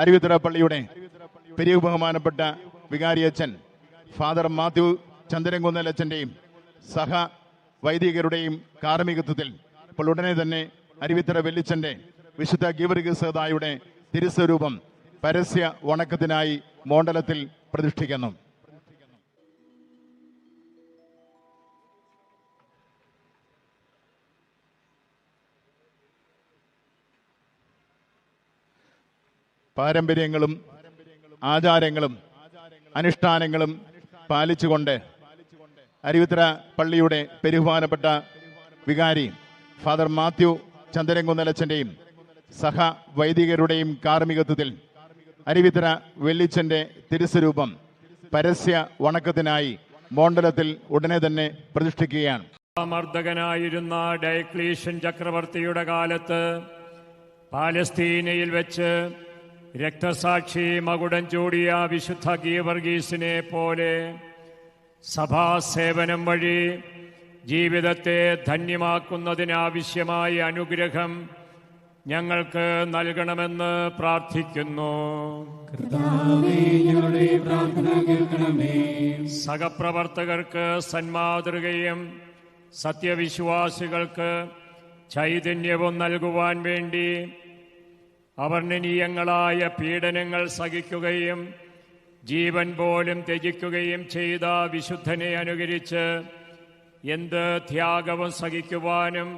അരുവിത്തറ പള്ളിയുടെ പെരിയ ബഹുമാനപ്പെട്ട വികാരിയച്ഛൻ ഫാദർ മാത്യു ചന്ദ്രൻകുന്നലച്ഛൻ്റെയും സഹ വൈദികരുടെയും കാർമ്മികത്വത്തിൽ ഇപ്പോൾ ഉടനെ തന്നെ അരുവിത്തറ വെല്ലിച്ചൻ്റെ വിശുദ്ധ ഗീവർഗീസ് തിരുസ്വരൂപം പരസ്യ വണക്കത്തിനായി മോണ്ടലത്തിൽ പ്രതിഷ്ഠിക്കുന്നു. പാരമ്പര്യങ്ങളും ആചാരങ്ങളും അനുഷ്ഠാനങ്ങളും പാലിച്ചുകൊണ്ട് അരുവിത്തറ പള്ളിയുടെ ബഹുമാനപ്പെട്ട വികാരി ഫാദർ മാത്യു ചന്ദ്രൻകുന്നലച്ഛൻ്റെയും സഹ വൈദികരുടെയും കാർമ്മികത്വത്തിൽ അരുവിത്തറ വെല്ലിച്ചൻ്റെ തിരുസ്വരൂപം പരസ്യ വണക്കത്തിനായി മോണ്ടലത്തിൽ ഉടനെ തന്നെ പ്രതിഷ്ഠിക്കുകയാണ്. മർദ്ദകനായിരുന്ന ഡയക്ലീഷ്യൻ ചക്രവർത്തിയുടെ കാലത്ത് പാലസ്തീനയിൽ വെച്ച് രക്തസാക്ഷി മകുടം ചൂടിയ വിശുദ്ധ ഗീവർഗീസിനെ പോലെ സഭാസേവനം വഴി ജീവിതത്തെ ധന്യമാക്കുന്നതിനാവശ്യമായ അനുഗ്രഹം ഞങ്ങൾക്ക് നൽകണമെന്ന് പ്രാർത്ഥിക്കുന്നു. സഹപ്രവർത്തകർക്ക് സന്മാതൃകയും സത്യവിശ്വാസികൾക്ക് ചൈതന്യവും നൽകുവാൻ വേണ്ടി അവർണ്ണനീയങ്ങളായ പീഡനങ്ങൾ സഹിക്കുകയും ജീവൻ പോലും ത്യജിക്കുകയും ചെയ്ത വിശുദ്ധനെ അനുകരിച്ച് എന്ത് ത്യാഗവും സഹിക്കുവാനും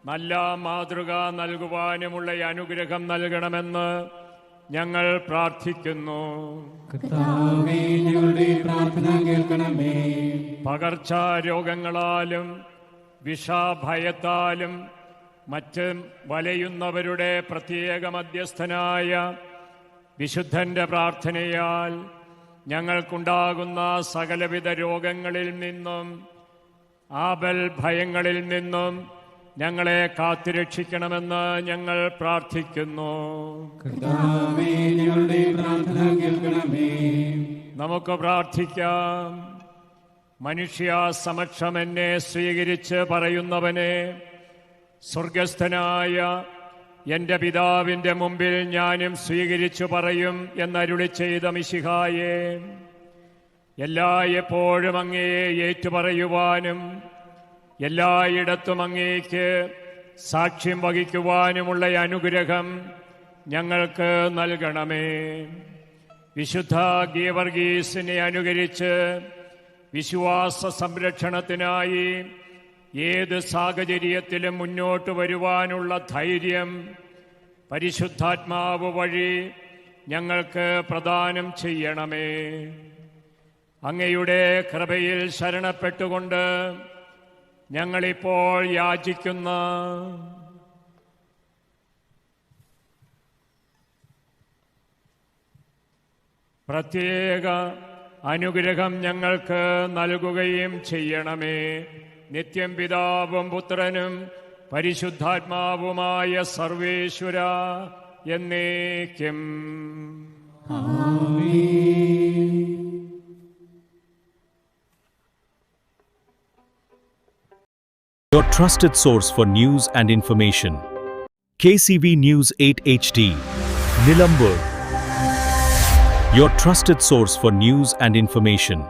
നല്ല മാതൃക നൽകുവാനുമുള്ള അനുഗ്രഹം നൽകണമെന്ന് ഞങ്ങൾ പ്രാർത്ഥിക്കുന്നു. പകർച്ചാരോഗങ്ങളാലും വിഷഭയത്താലും മറ്റ് വലയുന്നവരുടെ പ്രത്യേക മധ്യസ്ഥനായ വിശുദ്ധന്റെ പ്രാർത്ഥനയാൽ ഞങ്ങൾക്കുണ്ടാകുന്ന സകലവിധ രോഗങ്ങളിൽ നിന്നും ആപൽ ഭയങ്ങളിൽ നിന്നും ഞങ്ങളെ കാത്തുരക്ഷിക്കണമെന്ന് ഞങ്ങൾ പ്രാർത്ഥിക്കുന്നു. നമുക്ക് പ്രാർത്ഥിക്കാം. മനുഷ്യ സമക്ഷം എന്നെ സ്വീകരിച്ച് പറയുന്നവനെ സ്വർഗസ്ഥനായ എന്റെ പിതാവിന്റെ മുമ്പിൽ ഞാനും സ്വീകരിച്ചു പറയും എന്നരുളി ചെയ്ത മിശിഹായെ, എല്ലായ്പ്പോഴും അങ്ങയെ ഏറ്റുപറയുവാനും എല്ലായിടത്തും അങ്ങേക്ക് സാക്ഷ്യം വഹിക്കുവാനുമുള്ള അനുഗ്രഹം ഞങ്ങൾക്ക് നൽകണമേ. വിശുദ്ധ ഗീവർഗീസിനെ അനുകരിച്ച് വിശ്വാസ സംരക്ഷണത്തിനായി ഏത് സാഹചര്യത്തിലും മുന്നോട്ട് വരുവാനുള്ള ധൈര്യം പരിശുദ്ധാത്മാവ് വഴി ഞങ്ങൾക്ക് പ്രദാനം ചെയ്യണമേ. അങ്ങയുടെ കൃപയിൽ ശരണപ്പെട്ടുകൊണ്ട് ഞങ്ങളിപ്പോൾ യാചിക്കുന്ന പ്രത്യേക അനുഗ്രഹം ഞങ്ങൾക്ക് നൽകുകയും ചെയ്യണമേ. നിത്യം പിതാവും പുത്രനും പരിശുദ്ധാത്മാവുമായ സർവേശ്വര എന്നേക്കും. Your trusted source for news and information. KCV News 8 HD, Nilambur. Your trusted source for news and information.